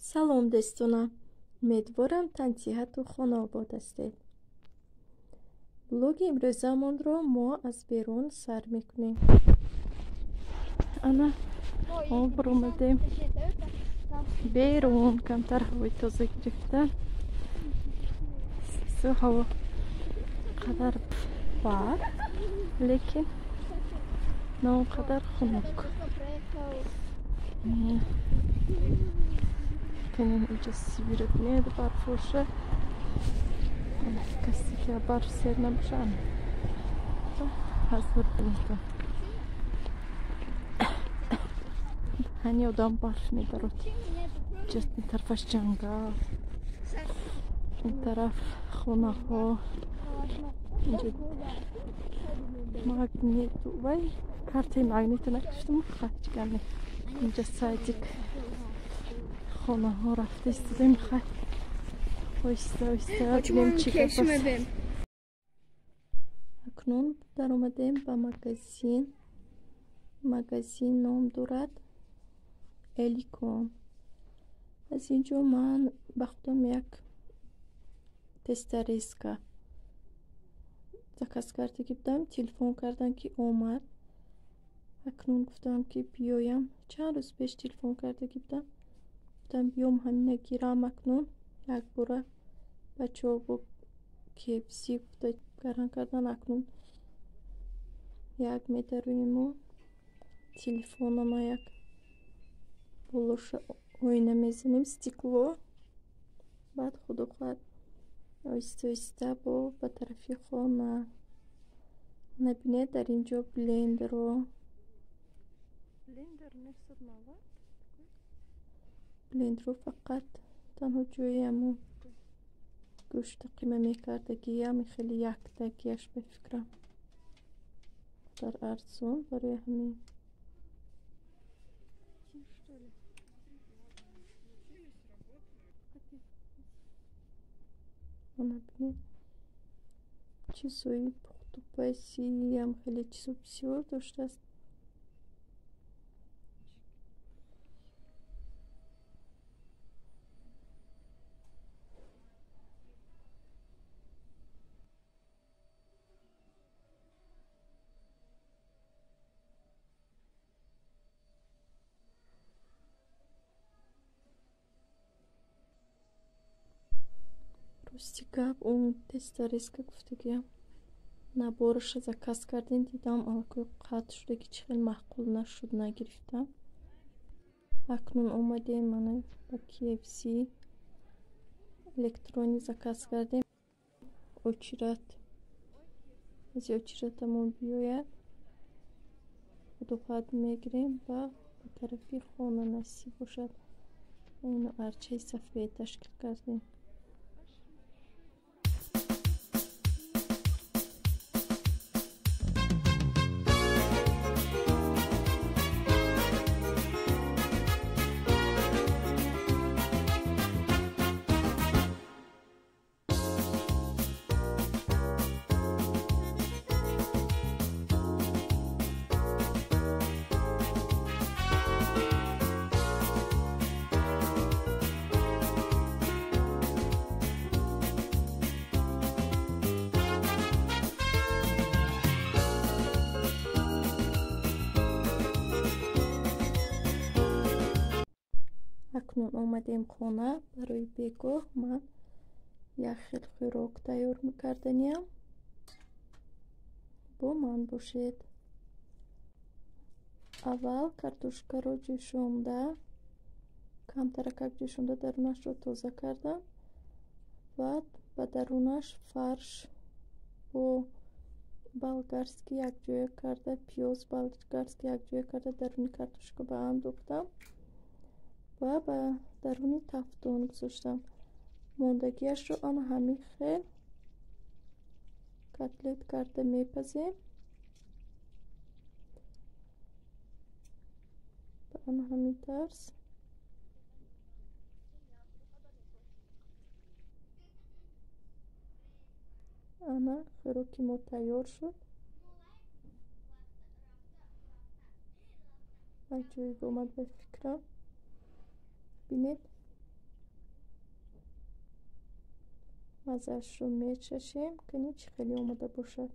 салом дӯстонам, умедворам тантиҳату хонобод ҳастед. блоги имрӯзамонро мо аз берун сар мекунем. ана обр омадем берун, камтар ҳавои тоза гирифтан. су ҳаво қадар бад, лекин на он қадар хунук. Канин инҷа сибира бинед барфоша. Касе ки барф сер набошад ҳазур бинедам. ҳани одам барф медарад. Ҷаст ин тарафаш ҷангал, ин тараф хонаҳо. Инҷа магниту вай картаи магниту накиштам, хачгани инҷа садик хонаҳо рафта истодем. хай оҳиста оҳиста бинем чӣ гап аст. акнун даромадем ба магазин. магазин ном дорад Эликон. аз инҷо ман ба худам як тестареска заказ кардаги будам. телефон кардан ки омад. акнун гуфтам ки биёям. чанд рӯз пеш телефон кардаги будам. гуфтам биём ҳамина гирам. акнун як бора бачаҳо бо KFC гуфта гаран кардан. акнун як медароему телефонама як болоша оина мезанем стекло. баъд худохоҳад оҳиста оҳиста ба тарафи хона набинед. дар инҷо блендерро блендерро фақат танҳо ҷои ҳамун гӯшта қима мекардагиам хеле яктагиаш бефикрам дар арзон барои ҳамин. набинед чизои пухтупазиам хеле чизо бисёр доштааст. рости гап он тестареска гуфтагиам набораша заказ кардем. дидам аллакай қатъ шудагӣ чӣ хеле маъқул нашуд, нагирифтам. акнун омадем мана ба KFC электрони заказ кардем. очерат аз очератамон биёяд худохоҳад мегирем ба тарафи хона насиб бошад. ину арчаи сафед ташкил кардем. акнун омадем хона. барои бегоҳ ман як хел хӯрок тайёр карданиям. бо ман бошед. аввал картошкаро ҷӯшонда, камтаракак ҷӯшонда дарунашро тоза кардам. баъд ба дарунаш фарш бо болгарский якҷоя карда, пиёз болгарский якҷоя карда даруни картошка ба ҳам дохтам ва ба даруни тафтон гузоштам. мондагиашро ана ҳамин хел котлет карда мепазем. ба ана ҳамин тарз ана хӯроки мо тайёр шуд. аҷоиб омад ба фикрам. бинед мазашро мечашем ки чӣ хеле омода бошад.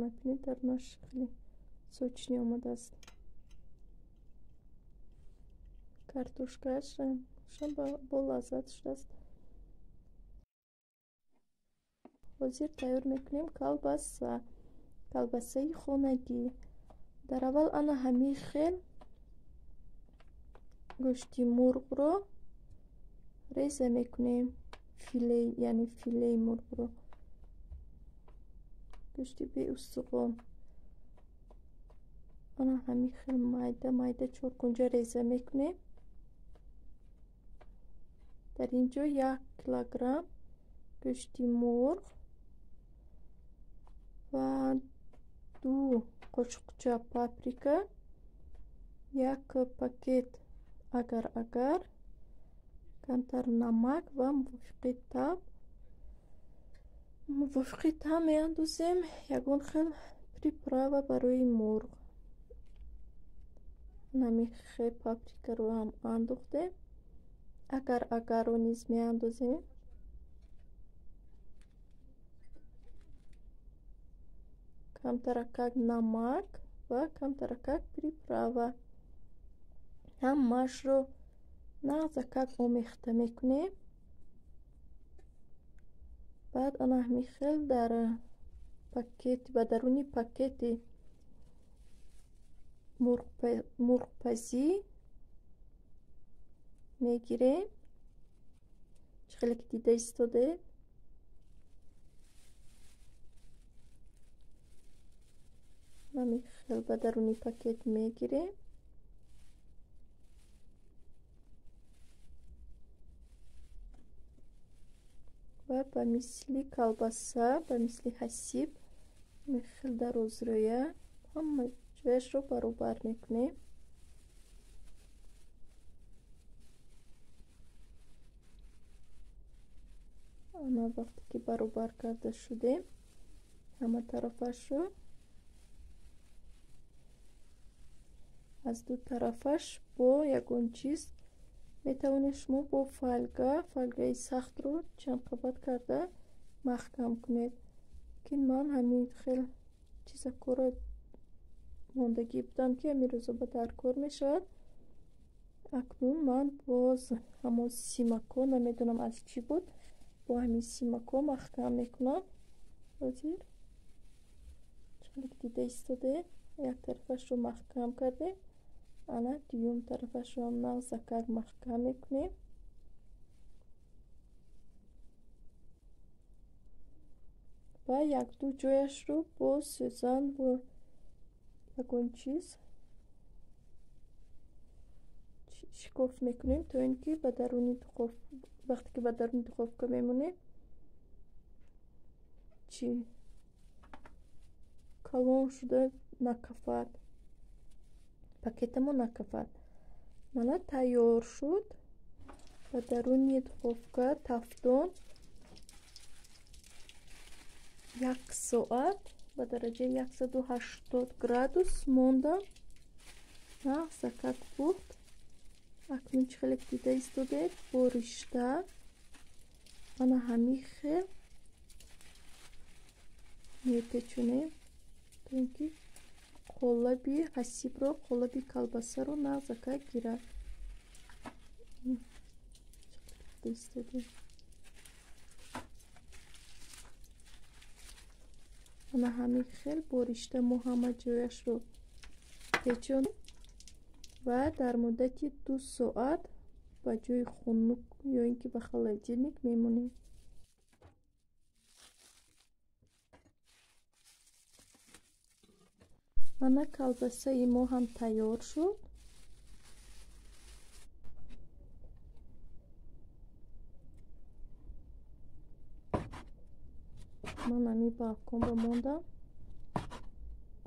мабинед дар наш хеле сочни омадааст. картошкаашам бо лаззат шудааст. ҳозир тайёр мекунем колбасаи хонагӣ. дар аввал ана ҳамин хел гӯшти мурғро реза мекунем. филе, яъне филеи мурғро, гӯшти беустуғон. ана ҳамин хел майда майда чоркунҷа реза мекунем. дар ин ҷо 1 килограмм гӯшти мурғ ва 2 қошуқча паприка, 1 пакет агар-агар, камтар намак ва мувофиқи таъм меандозем. ягон хел приправа барои мурғ. намин хел паприкаро ҳам андохтем. агар-агарро низ меандозем. камтаракак намак ва камтаракак приправа. ҳамаашро нағзакак омехта мекунем. баъд ана ҳамин хел дар пакети ба даруни пакети мурғпазӣ мегирем. чӣ хеле ки дида истодед. ҳамин хел ба даруни пакет мегирем. ва ба мисли колбаса, ба мисли ҳасиб хел дарозроя ҳама ҷояшро баробар мекунем. ана вақте ки баробар карда шудем, ҳама тарафашро аз ду тарафаш бо ягон чиз метавонед шумо бо фольгаи сахтро чанд қабат карда маҳкам кунед. лекин ман ҳамин хел чиза кора мондагӣ будам ки ҳамин рӯза ба даркор мешавад. акнун ман боз ҳамон симако, намедонам аз чӣ буд, бо ҳамин симако маҳкам мекунам. ҳозир чӣ хеле дида истоде. як тарафашро маҳкам кардем, ана дуюм тарафашро ҳам нағзакак маҳкам мекунем. ва як-ду ҷояшро бо сӯзан ва ягон чиз шикоф мекунем, то ин ки ба даруни вақте ки ба даруни духовка мемонем чӣ калон шуда накафад, пакетамо накафад. мана тайёр шуд. ба даруни духовка тафтон 1 соат ба дараҷаи 180 градус мондам. нағзакак буд. акнун чӣ хеле дида истодед. бо ришта ана ҳамин хел мепечунем, то ин ки қолаби ҳасибро, қолаби колбасаро нағзакак гирад. ана ҳамин хел бо ришта мо ҳама ҷояшро печонем ва дар муддати 2 соат ба ҷои хунук ё ин ки ба холодильник мемонем. ана колбасаи мо ҳам тайёр шуд. ман ҳамин балкон ба мондам.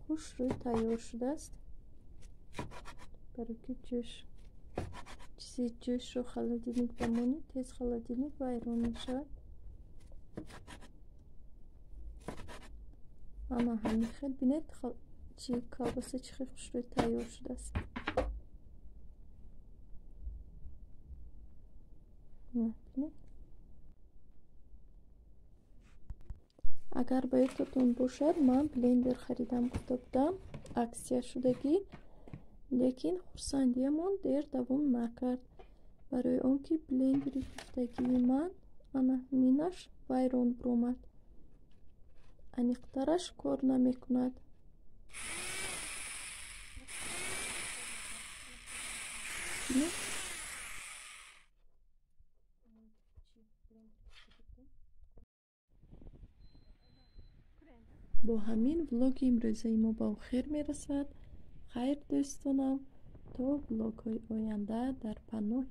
хушрӯй тайёр шудааст. бароки ҷӯш چیزی جوش رو холодильник بمونه تیز холодильник ویران میشه. اما همین خیلی بینید چی کالباسه چی خیلی خوش روی تیار شده است. بینید اگر باید تون باشد من بلندر خریدم گفته بودم اکسیا شدگی لیکن خورسندیمون دیر دوام نکرد برای آنکه بلندری گفتگی من انا مینش ویران برومد انیقترش کار نمیکند. با همین ولوگ امروزی ما با خیر میرسد. خیر دوستانم تا ولوگ های آینده در پناه